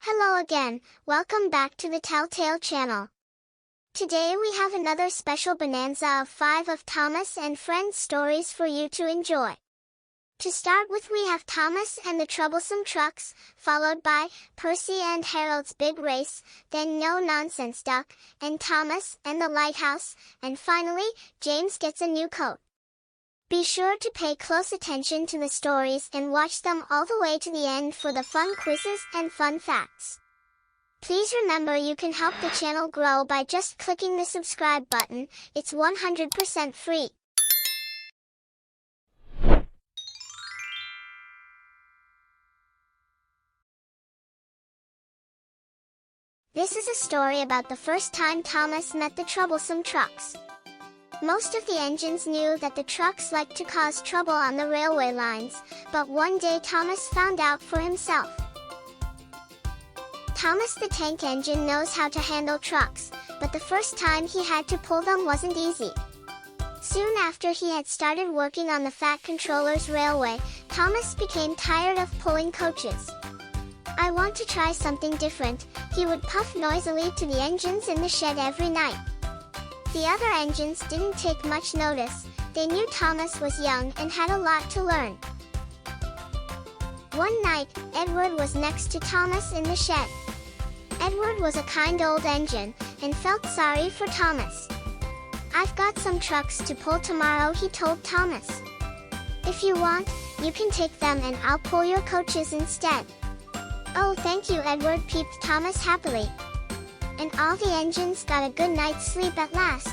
Hello again, welcome back to the Telltale channel. Today we have another special bonanza of 5 of Thomas and Friends stories for you to enjoy. To start with, we have Thomas and the Troublesome Trucks, followed by Percy and Harold's Big Race, then No Nonsense Duck, and Thomas and the Lighthouse, and finally, James Gets a New Coat. Be sure to pay close attention to the stories and watch them all the way to the end for the fun quizzes and fun facts. Please remember you can help the channel grow by just clicking the subscribe button. It's 100% free. This is a story about the first time Thomas met the Troublesome Trucks. Most of the engines knew that the trucks liked to cause trouble on the railway lines, but one day Thomas found out for himself. Thomas the Tank Engine knows how to handle trucks, but the first time he had to pull them wasn't easy. Soon after he had started working on the Fat Controller's railway, Thomas became tired of pulling coaches. "I want to try something different," he would puff noisily to the engines in the shed every night. The other engines didn't take much notice. They knew Thomas was young and had a lot to learn. One night, Edward was next to Thomas in the shed. Edward was a kind old engine, and felt sorry for Thomas. "I've got some trucks to pull tomorrow," he told Thomas. "If you want, you can take them and I'll pull your coaches instead." "Oh, thank you," Edward peeped Thomas happily. And all the engines got a good night's sleep at last.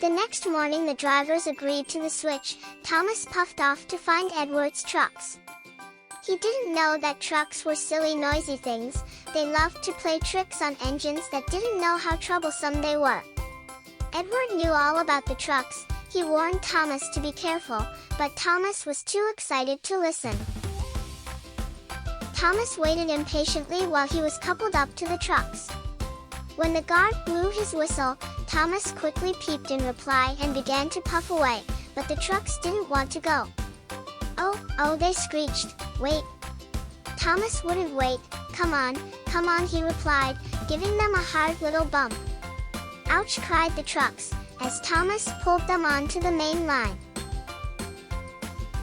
The next morning the drivers agreed to the switch. Thomas puffed off to find Edward's trucks. He didn't know that trucks were silly, noisy things. They loved to play tricks on engines that didn't know how troublesome they were. Edward knew all about the trucks. He warned Thomas to be careful, but Thomas was too excited to listen. Thomas waited impatiently while he was coupled up to the trucks. When the guard blew his whistle, Thomas quickly peeped in reply and began to puff away, but the trucks didn't want to go. Oh, they screeched. "Wait." Thomas wouldn't wait. Come on, he replied, giving them a hard little bump. "Ouch," cried the trucks, as Thomas pulled them onto the main line.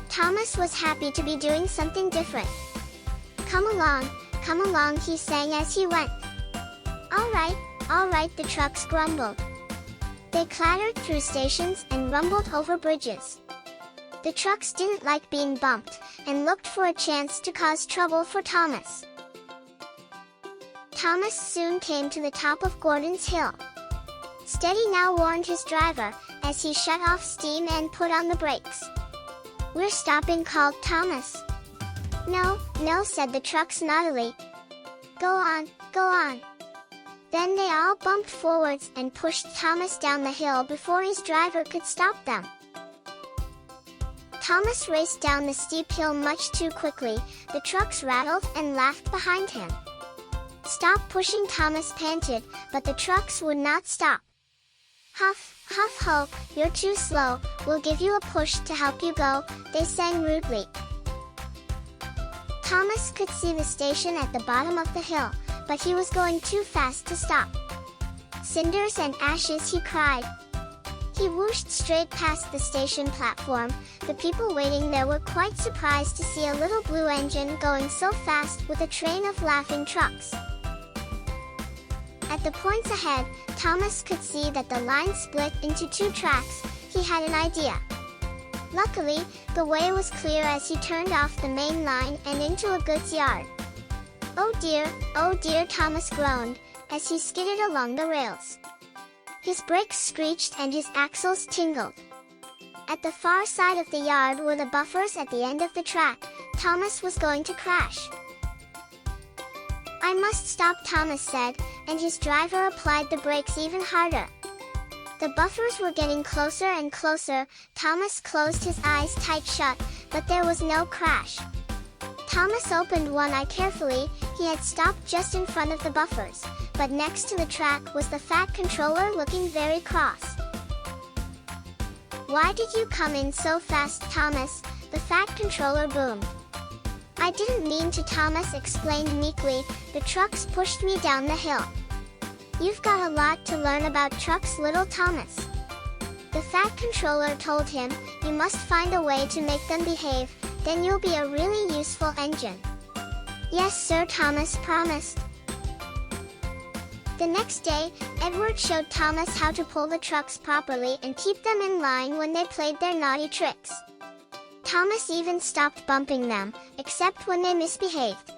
Thomas was happy to be doing something different. Come along," he sang as he went. All right," the trucks grumbled. They clattered through stations and rumbled over bridges. The trucks didn't like being bumped, and looked for a chance to cause trouble for Thomas. Thomas soon came to the top of Gordon's Hill. "Steady now," warned his driver, as he shut off steam and put on the brakes. "We're stopping," called Thomas. No, said the trucks naughtily. Go on. Then they all bumped forwards and pushed Thomas down the hill before his driver could stop them. Thomas raced down the steep hill much too quickly. The trucks rattled and laughed behind him. "Stop pushing," Thomas panted, but the trucks would not stop. Huff, ho, "You're too slow, we'll give you a push to help you go," they sang rudely. Thomas could see the station at the bottom of the hill, but he was going too fast to stop. "Cinders and ashes," he cried. He whooshed straight past the station platform. The people waiting there were quite surprised to see a little blue engine going so fast with a train of laughing trucks. At the points ahead, Thomas could see that the line split into 2 tracks. He had an idea. Luckily, the way was clear as he turned off the main line and into a goods yard. Oh dear," Thomas groaned, as he skidded along the rails. His brakes screeched and his axles tingled. At the far side of the yard were the buffers at the end of the track. Thomas was going to crash. "I must stop," Thomas said, and his driver applied the brakes even harder. The buffers were getting closer and closer. Thomas closed his eyes tight shut, but there was no crash. Thomas opened one eye carefully. He had stopped just in front of the buffers, but next to the track was the Fat Controller looking very cross. "Why did you come in so fast, Thomas?" the Fat Controller boomed. I didn't mean to, Thomas explained meekly. The trucks pushed me down the hill. You've got a lot to learn about trucks, little Thomas. The fat controller told him, you must find a way to make them behave, then you'll be a really useful engine. Yes, Sir, Thomas promised. The next day, Edward showed Thomas how to pull the trucks properly and keep them in line when they played their naughty tricks. Thomas even stopped bumping them, except when they misbehaved.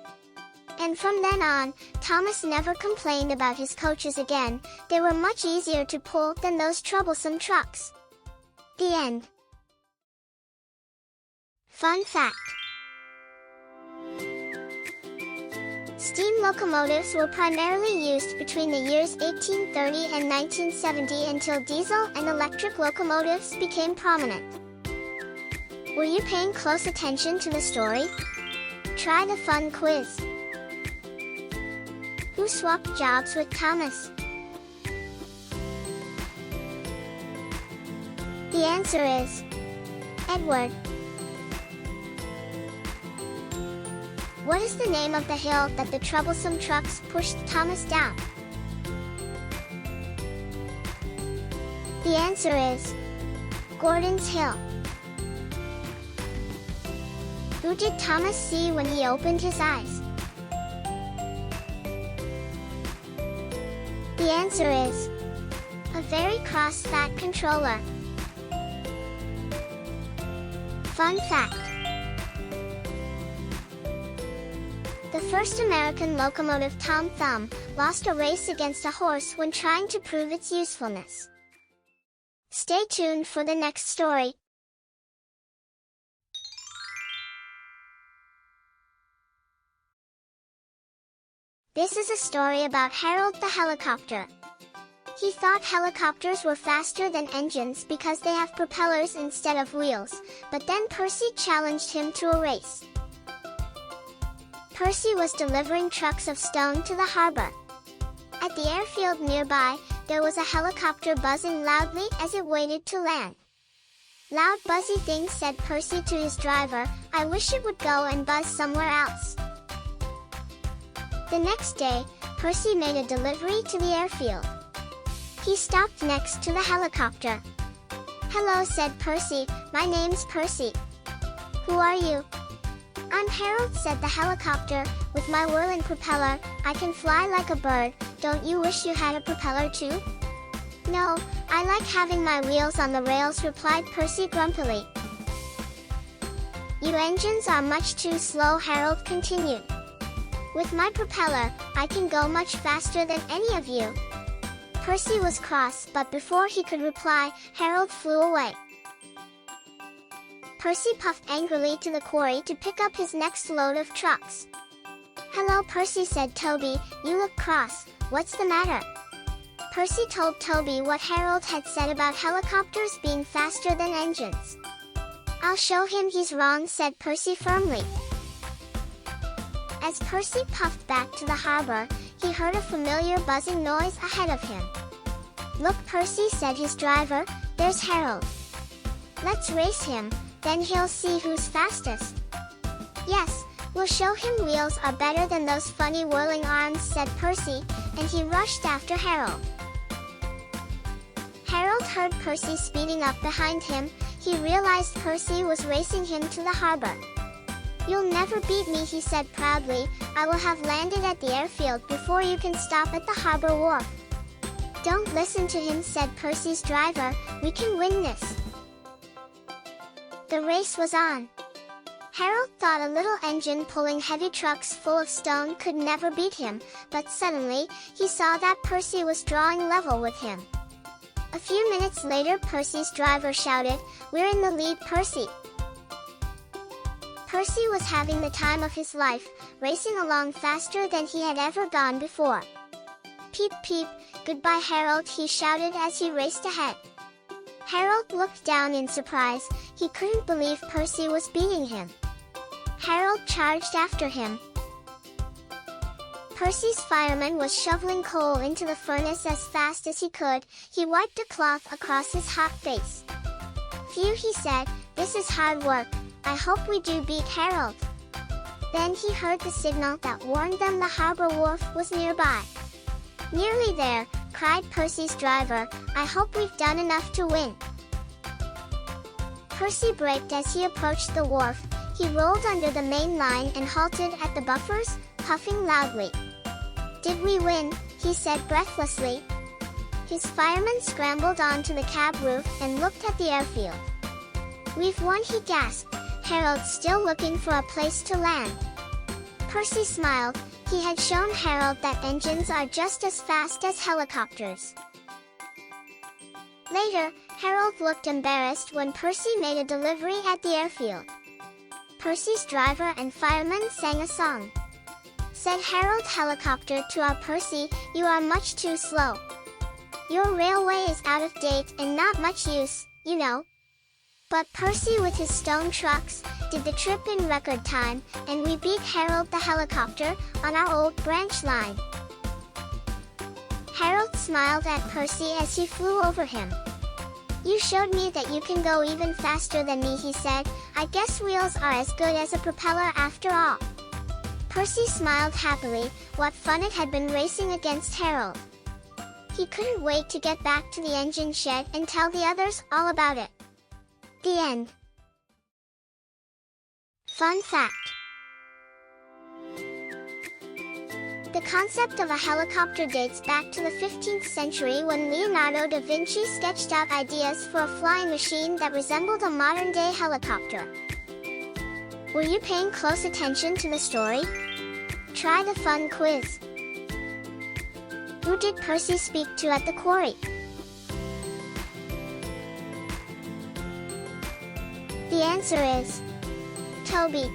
And from then on, Thomas never complained about his coaches again. They were much easier to pull than those troublesome trucks. The end. Fun fact: steam locomotives were primarily used between the years 1830 and 1970 until diesel and electric locomotives became prominent. Were you paying close attention to the story? Try the fun quiz. Who swapped jobs with Thomas? The answer is Edward. What is the name of the hill that the troublesome trucks pushed Thomas down? The answer is Gordon's Hill. Who did Thomas see when he opened his eyes? The answer is a very cross fat controller. Fun fact: the first American locomotive, Tom Thumb, lost a race against a horse when trying to prove its usefulness. Stay tuned for the next story. This is a story about Harold the helicopter. He thought helicopters were faster than engines because they have propellers instead of wheels, but then Percy challenged him to a race. Percy was delivering trucks of stone to the harbor. At the airfield nearby, there was a helicopter buzzing loudly as it waited to land. Loud buzzy thing, said Percy to his driver. I wish it would go and buzz somewhere else. The next day, Percy made a delivery to the airfield. He stopped next to the helicopter. Hello, said Percy. My name's Percy. Who are you? I'm Harold, said the helicopter. With my whirling propeller, I can fly like a bird. Don't you wish you had a propeller too? No, I like having my wheels on the rails, replied Percy grumpily. You engines are much too slow, Harold continued. With my propeller, I can go much faster than any of you. Percy was cross, but before he could reply, Harold flew away. Percy puffed angrily to the quarry to pick up his next load of trucks. Hello, Percy, said Toby. You look cross. What's the matter? Percy told Toby what Harold had said about helicopters being faster than engines. I'll show him he's wrong, said Percy firmly. As Percy puffed back to the harbor, he heard a familiar buzzing noise ahead of him. Look, Percy, said his driver, there's Harold. Let's race him, then he'll see who's fastest. Yes, we'll show him wheels are better than those funny whirling arms, said Percy, and he rushed after Harold. Harold heard Percy speeding up behind him. He realized Percy was racing him to the harbor. You'll never beat me, he said proudly. I will have landed at the airfield before you can stop at the harbor wharf. Don't listen to him, said Percy's driver. We can win this. The race was on. Harold thought a little engine pulling heavy trucks full of stone could never beat him, but suddenly, he saw that Percy was drawing level with him. A few minutes later, Percy's driver shouted, We're in the lead, Percy. Percy was having the time of his life, racing along faster than he had ever gone before. Peep peep, goodbye Harold, he shouted as he raced ahead. Harold looked down in surprise. He couldn't believe Percy was beating him. Harold charged after him. Percy's fireman was shoveling coal into the furnace as fast as he could. He wiped a cloth across his hot face. Phew, he said, this is hard work. I hope we do beat Harold. Then he heard the signal that warned them the harbor wharf was nearby. "Nearly there," cried Percy's driver. "I hope we've done enough to win." Percy braked as he approached the wharf. He rolled under the main line and halted at the buffers, puffing loudly. "Did we win?" he said breathlessly. His fireman scrambled onto the cab roof and looked at the airfield. "We've won," he gasped, Harold still looking for a place to land. Percy smiled. He had shown Harold that engines are just as fast as helicopters. Later, Harold looked embarrassed when Percy made a delivery at the airfield. Percy's driver and fireman sang a song. Said Harold Helicopter to our Percy, "You are much too slow. Your railway is out of date and not much use, you know." But Percy with his stone trucks did the trip in record time, and we beat Harold the Helicopter on our old branch line. Harold smiled at Percy as he flew over him. "You showed me that you can go even faster than me," he said. "I guess wheels are as good as a propeller after all." Percy smiled happily. What fun it had been racing against Harold. He couldn't wait to get back to the engine shed and tell the others all about it. The end. Fun fact. The concept of a helicopter dates back to the 15th century when Leonardo da Vinci sketched out ideas for a flying machine that resembled a modern-day helicopter. Were you paying close attention to the story? Try the fun quiz. Who did Percy speak to at the quarry? The answer is Toby.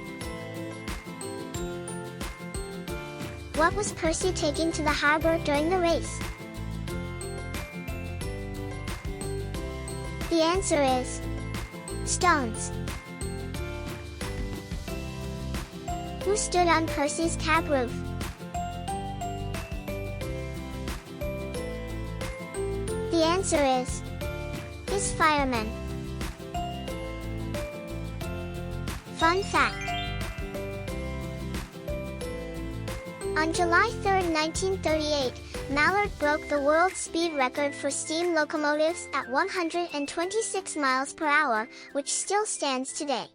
What was Percy taking to the harbor during the race? The answer is stones. Who stood on Percy's cab roof? The answer is his fireman. Fun fact. On July 3, 1938, Mallard broke the world speed record for steam locomotives at 126 miles per hour, which still stands today.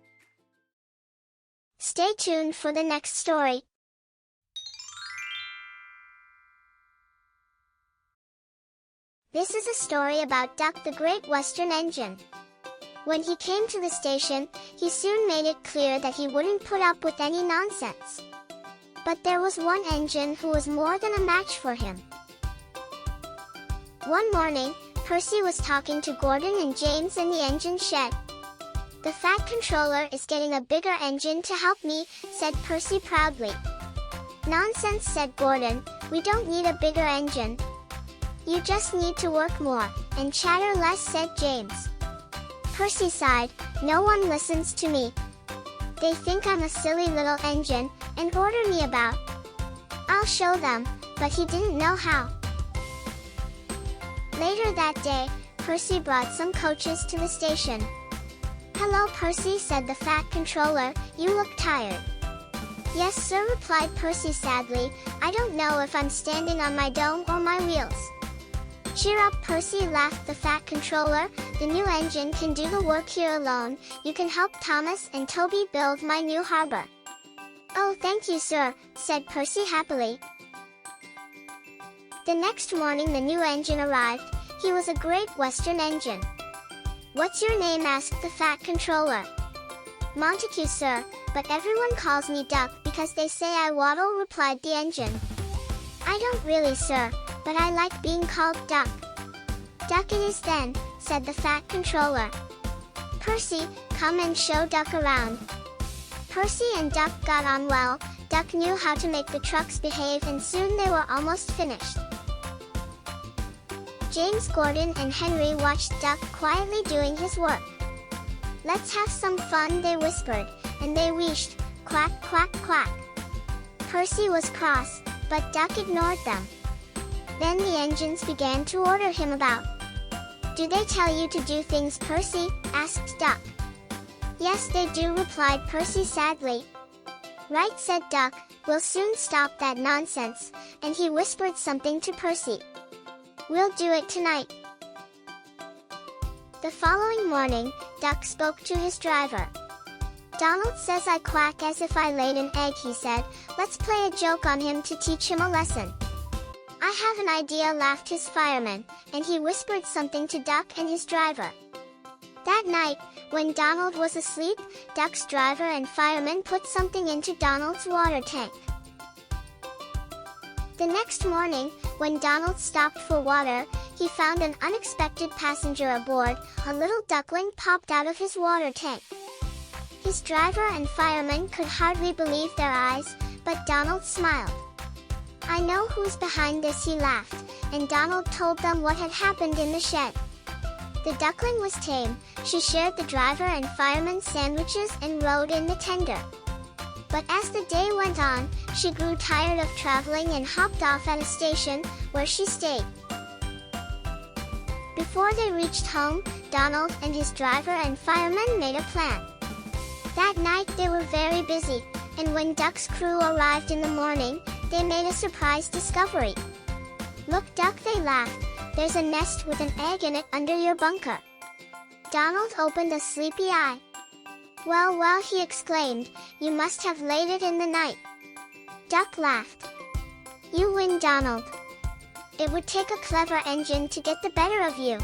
Stay tuned for the next story. This is a story about Duck the Great Western Engine. When he came to the station, he soon made it clear that he wouldn't put up with any nonsense. But there was one engine who was more than a match for him. One morning, Percy was talking to Gordon and James in the engine shed. "The Fat Controller is getting a bigger engine to help me," said Percy proudly. "Nonsense," said Gordon. "We don't need a bigger engine. You just need to work more and chatter less," said James. Percy sighed. "No one listens to me. They think I'm a silly little engine and order me about. I'll show them," but he didn't know how. Later that day, Percy brought some coaches to the station. "Hello, Percy," said the Fat Controller. "You look tired." "Yes, sir," replied Percy sadly. "I don't know if I'm standing on my dome or my wheels." "Cheer up, Percy," laughed the Fat Controller. "The new engine can do the work here alone. You can help Thomas and Toby build my new harbor." "Oh, thank you, sir," said Percy happily. The next morning the new engine arrived. He was a Great Western engine. "What's your name?" asked the Fat Controller. "Montague, sir, but everyone calls me Duck because they say I waddle," replied the engine. "I don't really, sir, but I like being called Duck." "Duck it is then," said the Fat Controller. "Percy, come and show Duck around." Percy and Duck got on well. Duck knew how to make the trucks behave, and soon they were almost finished. James, Gordon, and Henry watched Duck quietly doing his work. "Let's have some fun," they whispered, and they wheezed, "Quack, quack, quack." Percy was cross, but Duck ignored them. Then the engines began to order him about. "Do they tell you to do things, Percy?" asked Duck. "Yes, they do," replied Percy sadly. "Right," said Duck, "we'll soon stop that nonsense," and he whispered something to Percy. "We'll do it tonight." The following morning, Duck spoke to his driver. "Donald says I quack as if I laid an egg," he said. "Let's play a joke on him to teach him a lesson." "I have an idea," laughed his fireman, and he whispered something to Duck and his driver. That night, when Donald was asleep, Duck's driver and fireman put something into Donald's water tank. The next morning, when Donald stopped for water, he found an unexpected passenger aboard. A little duckling popped out of his water tank. His driver and fireman could hardly believe their eyes, but Donald smiled. "I know who's behind this," he laughed, and Donald told them what had happened in the shed. The duckling was tame. She shared the driver and fireman's sandwiches and rode in the tender. But as the day went on, she grew tired of traveling and hopped off at a station, where she stayed. Before they reached home, Donald and his driver and fireman made a plan. That night they were very busy, and when Duck's crew arrived in the morning, they made a surprise discovery. "Look, Duck," they laughed, "there's a nest with an egg in it under your bunker." Donald opened a sleepy eye. "Well, well," he exclaimed, "you must have laid it in the night." Duck laughed. "You win, Donald. It would take a clever engine to get the better of you."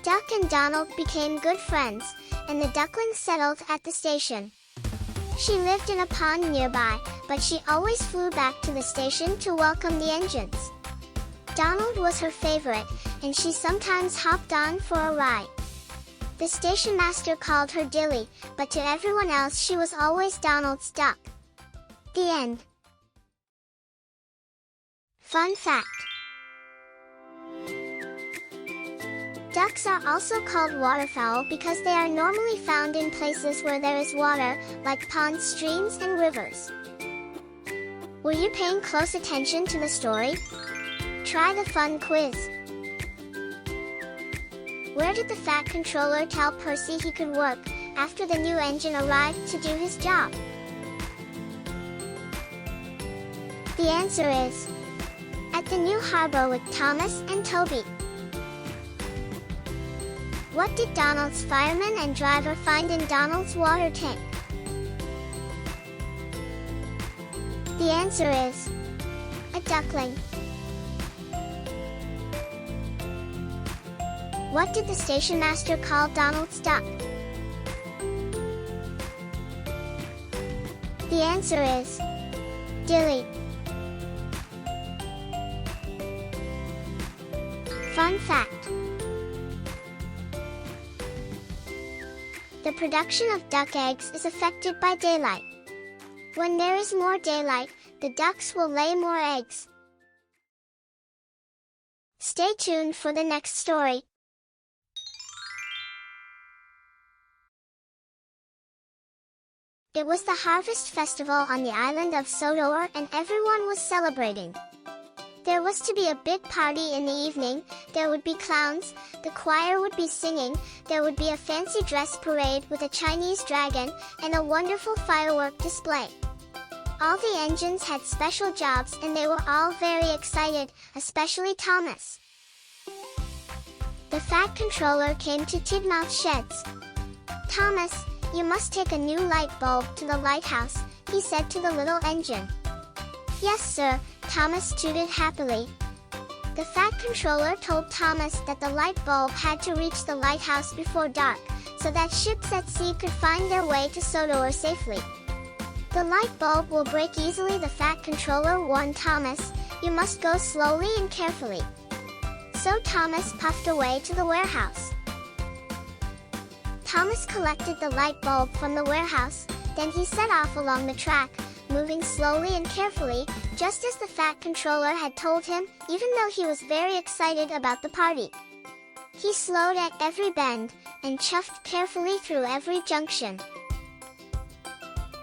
Duck and Donald became good friends, and the duckling settled at the station. She lived in a pond nearby, but she always flew back to the station to welcome the engines. Donald was her favorite, and she sometimes hopped on for a ride. The station master called her Dilly, but to everyone else she was always Donald's duck. The end. Fun fact: ducks are also called waterfowl because they are normally found in places where there is water, like ponds, streams, and rivers. Were you paying close attention to the story? Try the fun quiz. Where did the Fat Controller tell Percy he could work after the new engine arrived to do his job? The answer is at the new harbor with Thomas and Toby. What did Donald's fireman and driver find in Donald's water tank? The answer is a duckling. What did the station master call Donald's duck? The answer is Dilly. Fun fact: the production of duck eggs is affected by daylight. When there is more daylight, the ducks will lay more eggs. Stay tuned for the next story. It was the harvest festival on the island of Sodor, and everyone was celebrating. There was to be a big party in the evening. There would be clowns, the choir would be singing, there would be a fancy dress parade with a Chinese dragon, and a wonderful firework display. All the engines had special jobs and they were all very excited, especially Thomas. The Fat Controller came to Tidmouth Sheds. "Thomas, you must take a new light bulb to the lighthouse," he said to the little engine. "Yes, sir," Thomas tooted happily. The Fat Controller told Thomas that the light bulb had to reach the lighthouse before dark, so that ships at sea could find their way to Sodor safely. "The light bulb will break easily," the Fat Controller warned Thomas. "You must go slowly and carefully." So Thomas puffed away to the warehouse. Thomas collected the light bulb from the warehouse, then he set off along the track, moving slowly and carefully, just as the Fat Controller had told him, even though he was very excited about the party. He slowed at every bend, and chuffed carefully through every junction.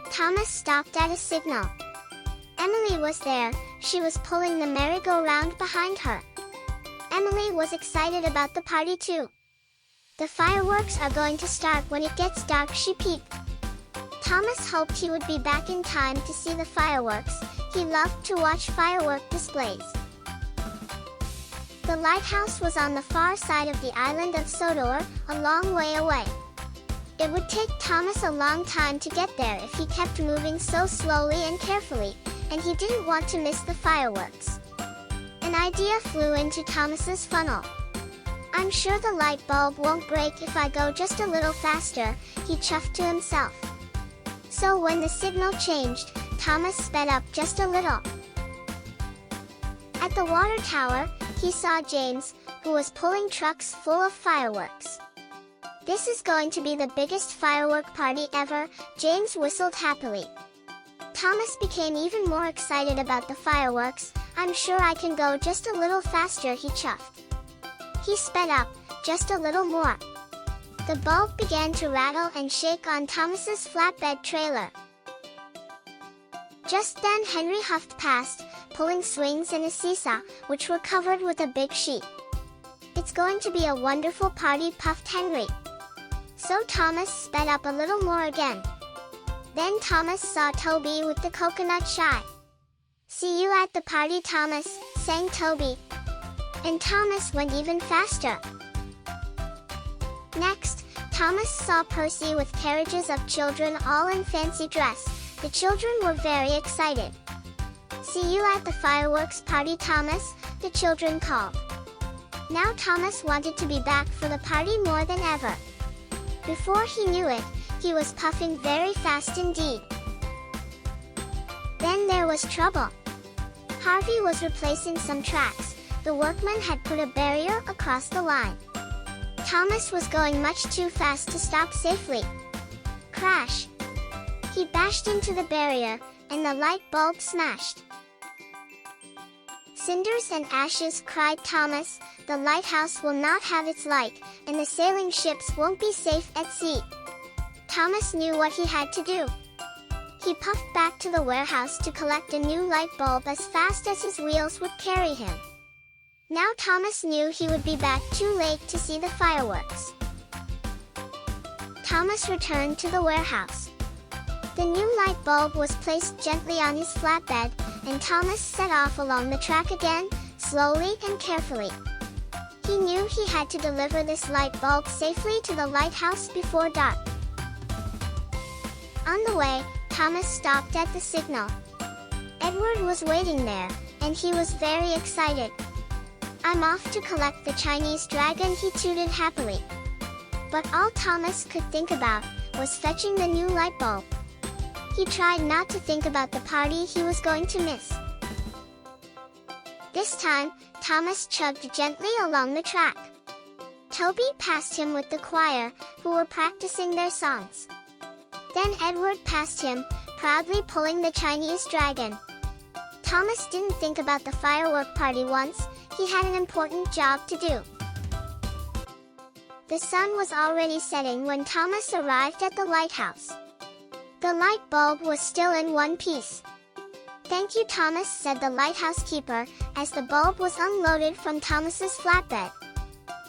Thomas stopped at a signal. Emily was there. She was pulling the merry-go-round behind her. Emily was excited about the party too. "The fireworks are going to start when it gets dark," she peeped. Thomas hoped he would be back in time to see the fireworks. He loved to watch firework displays. The lighthouse was on the far side of the island of Sodor, a long way away. It would take Thomas a long time to get there if he kept moving so slowly and carefully, and he didn't want to miss the fireworks. An idea flew into Thomas's funnel. "I'm sure the light bulb won't break if I go just a little faster," he chuffed to himself. So when the signal changed, Thomas sped up just a little. At the water tower, he saw James, who was pulling trucks full of fireworks. "This is going to be the biggest firework party ever," James whistled happily. Thomas became even more excited about the fireworks. "I'm sure I can go just a little faster," he chuffed. He sped up, just a little more. The bulb began to rattle and shake on Thomas's flatbed trailer. Just then Henry huffed past, pulling swings and a seesaw, which were covered with a big sheet. "It's going to be a wonderful party," puffed Henry. So Thomas sped up a little more again. Then Thomas saw Toby with the coconut shy. "See you at the party, Thomas," sang Toby. And Thomas went even faster. Next, Thomas saw Percy with carriages of children all in fancy dress. The children were very excited. "See you at the fireworks party, Thomas," the children called. Now Thomas wanted to be back for the party more than ever. Before he knew it, he was puffing very fast indeed. Then there was trouble. Harvey was replacing some tracks. The workman had put a barrier across the line. Thomas was going much too fast to stop safely. Crash! He bashed into the barrier, and the light bulb smashed. "Cinders and ashes," cried Thomas. "The lighthouse will not have its light, and the sailing ships won't be safe at sea." Thomas knew what he had to do. He puffed back to the warehouse to collect a new light bulb as fast as his wheels would carry him. Now Thomas knew he would be back too late to see the fireworks. Thomas returned to the warehouse. The new light bulb was placed gently on his flatbed, and Thomas set off along the track again, slowly and carefully. He knew he had to deliver this light bulb safely to the lighthouse before dark. On the way, Thomas stopped at the signal. Edward was waiting there, and he was very excited. "I'm off to collect the Chinese dragon," he tooted happily. But all Thomas could think about was fetching the new light bulb. He tried not to think about the party he was going to miss. This time, Thomas chugged gently along the track. Toby passed him with the choir, who were practicing their songs. Then Edward passed him, proudly pulling the Chinese dragon. Thomas didn't think about the firework party once. He had an important job to do. The sun was already setting when Thomas arrived at the lighthouse. The light bulb was still in one piece. "Thank you, Thomas," said the lighthouse keeper, as the bulb was unloaded from Thomas's flatbed.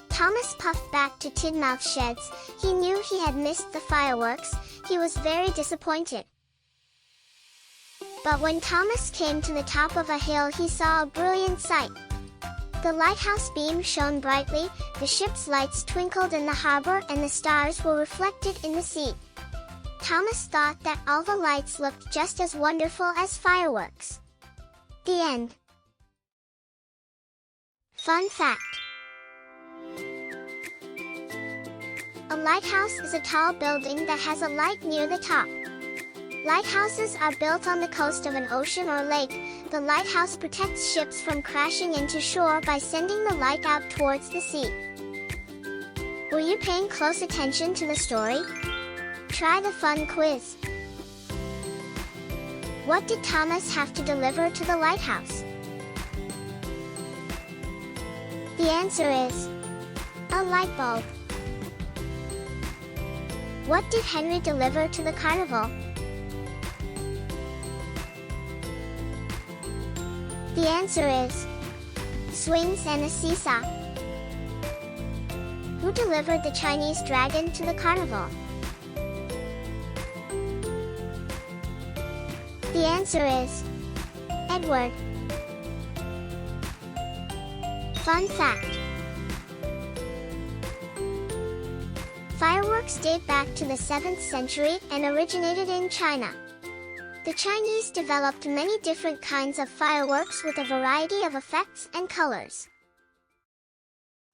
Thomas puffed back to Tidmouth Sheds. He knew he had missed the fireworks. He was very disappointed. But when Thomas came to the top of a hill, he saw a brilliant sight. The lighthouse beam shone brightly, the ship's lights twinkled in the harbor, and the stars were reflected in the sea. Thomas thought that all the lights looked just as wonderful as fireworks. The end. Fun fact. A lighthouse is a tall building that has a light near the top. Lighthouses are built on the coast of an ocean or lake. The lighthouse protects ships from crashing into shore by sending the light out towards the sea. Were you paying close attention to the story? Try the fun quiz. What did Thomas have to deliver to the lighthouse? The answer is a light bulb. What did Henry deliver to the carnival? The answer is swings and a seesaw. Who delivered the Chinese dragon to the carnival? The answer is Edward. Fun fact: fireworks date back to the 7th century and originated in China. The Chinese developed many different kinds of fireworks with a variety of effects and colors.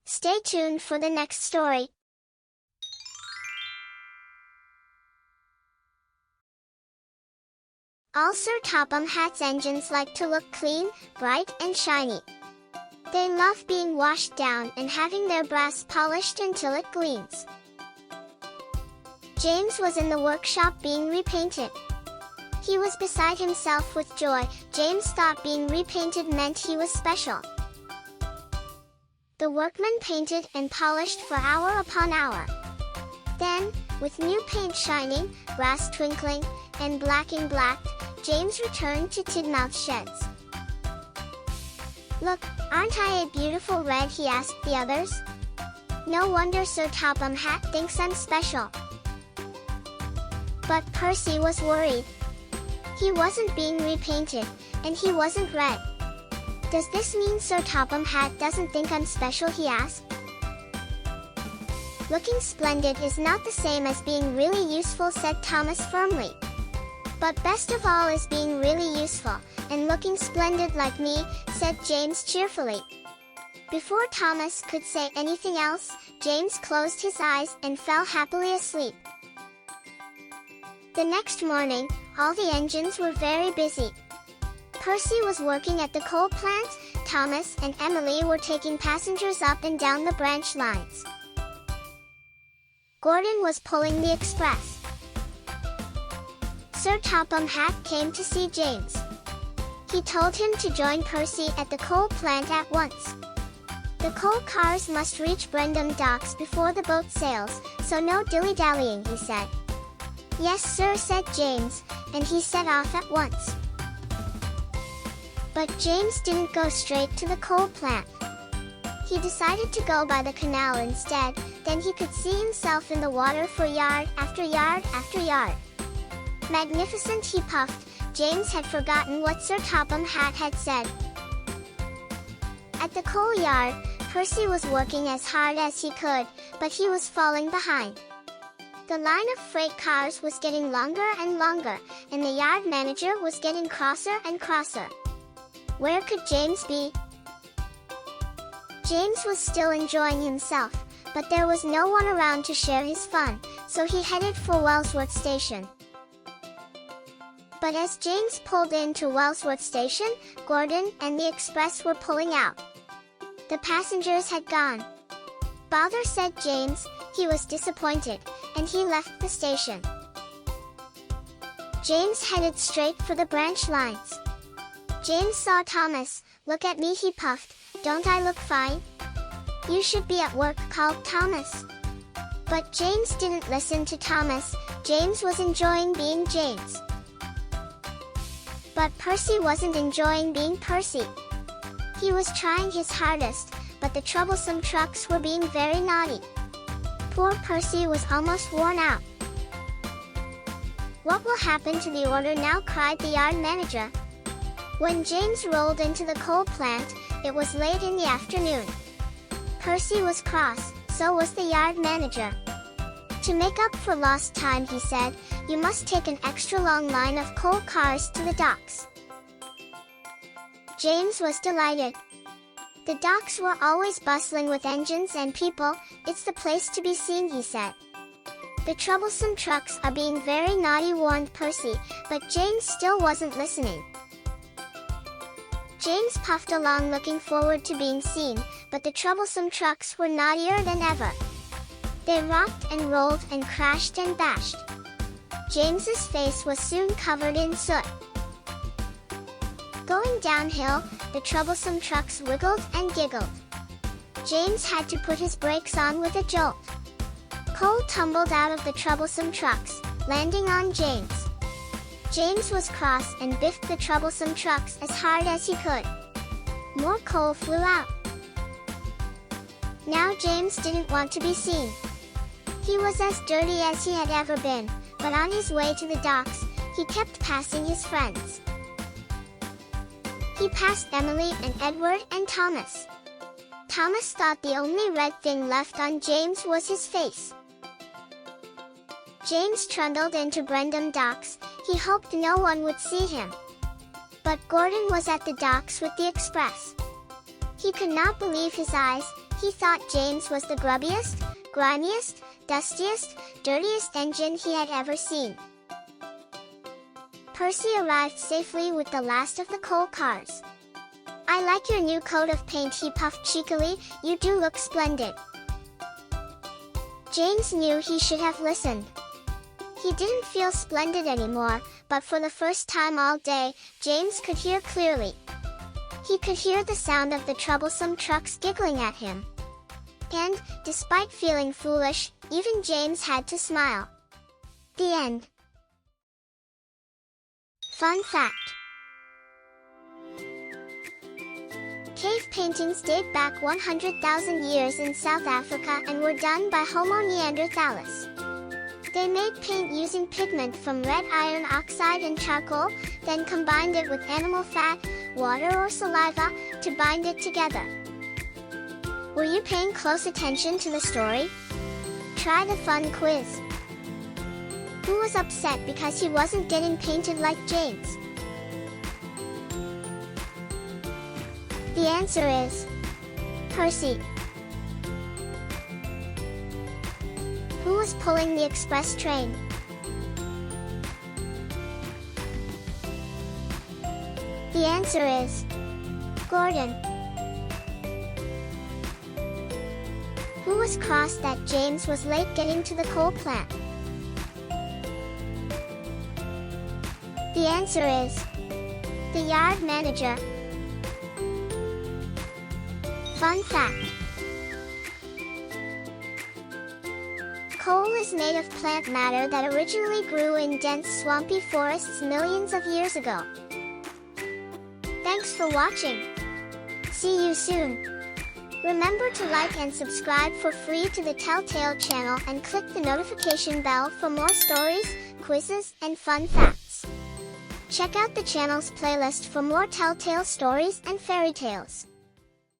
Stay tuned for the next story. All Sir Topham Hats engines like to look clean, bright, and shiny. They love being washed down and having their brass polished until it gleams. James was in the workshop being repainted. He was beside himself with joy. James thought being repainted meant he was special. The workmen painted and polished for hour upon hour. Then, with new paint shining, brass twinkling, and blacking blacked, James returned to Tidmouth Sheds. "Look, aren't I a beautiful red?" he asked the others. "No wonder Sir Topham Hat thinks I'm special." But Percy was worried. He wasn't being repainted, and he wasn't red. "Does this mean Sir Topham Hat doesn't think I'm special?" he asked. "Looking splendid is not the same as being really useful," said Thomas firmly. "But best of all is being really useful, and looking splendid like me," said James cheerfully. Before Thomas could say anything else, James closed his eyes and fell happily asleep. The next morning, all the engines were very busy. Percy was working at the coal plant. Thomas and Emily were taking passengers up and down the branch lines. Gordon was pulling the express. Sir Topham Hat came to see James. He told him to join Percy at the coal plant at once. The coal cars must reach Brendam docks before the boat sails, so no dilly-dallying, he said. "Yes, sir," said James, and he set off at once. But James didn't go straight to the coal plant. He decided to go by the canal instead. Then he could see himself in the water for yard after yard after yard. Magnificent, he puffed. James had forgotten what Sir Topham Hat had said. At the coal yard, Percy was working as hard as he could, but he was falling behind. The line of freight cars was getting longer and longer, and the yard manager was getting crosser and crosser. Where could James be? James was still enjoying himself, but there was no one around to share his fun, so he headed for Wellsworth Station. But as James pulled into Wellsworth Station, Gordon and the express were pulling out. The passengers had gone. "Bother," said James. He was disappointed, and he left the station. James headed straight for the branch lines. James saw Thomas. "Look at me," he puffed. "Don't I look fine?" "You should be at work," called Thomas. But James didn't listen to Thomas. James was enjoying being James. But Percy wasn't enjoying being Percy. He was trying his hardest, but the troublesome trucks were being very naughty. Poor Percy was almost worn out. "What will happen to the order now?" cried the yard manager. When James rolled into the coal plant, it was late in the afternoon. Percy was cross, so was the yard manager. "To make up for lost time," he said, "you must take an extra long line of coal cars to the docks." James was delighted. The docks were always bustling with engines and people. "It's the place to be seen," he said. "The troublesome trucks are being very naughty," warned Percy, but James still wasn't listening. James puffed along looking forward to being seen, but the troublesome trucks were naughtier than ever. They rocked and rolled and crashed and bashed. James's face was soon covered in soot. Going downhill, the troublesome trucks wiggled and giggled. James had to put his brakes on with a jolt. Coal tumbled out of the troublesome trucks, landing on James. James was cross and biffed the troublesome trucks as hard as he could. More coal flew out. Now James didn't want to be seen. He was as dirty as he had ever been, but on his way to the docks, he kept passing his friends. He passed Emily and Edward and Thomas. Thomas thought the only red thing left on James was his face. James trundled into Brendam Docks. He hoped no one would see him. But Gordon was at the docks with the express. He could not believe his eyes. He thought James was the grubbiest, grimiest, dustiest, dirtiest engine he had ever seen. Percy arrived safely with the last of the coal cars. "I like your new coat of paint," he puffed cheekily. "You do look splendid." James knew he should have listened. He didn't feel splendid anymore, but for the first time all day, James could hear clearly. He could hear the sound of the troublesome trucks giggling at him. And, despite feeling foolish, even James had to smile. The end. Fun fact. Cave paintings date back 100,000 years in South Africa and were done by Homo neanderthalis. They made paint using pigment from red iron oxide and charcoal, then combined it with animal fat, water or saliva, to bind it together. Were you paying close attention to the story? Try the fun quiz. Who was upset because he wasn't getting painted like James? The answer is Percy. Who was pulling the express train? The answer is Gordon. Who was cross that James was late getting to the coal plant? The answer is the yard manager. Fun fact. Coal is made of plant matter that originally grew in dense swampy forests millions of years ago. Thanks for watching. See you soon. Remember to like and subscribe for free to the Telltale channel and click the notification bell for more stories, quizzes, and fun facts. Check out the channel's playlist for more Telltale stories and fairy tales.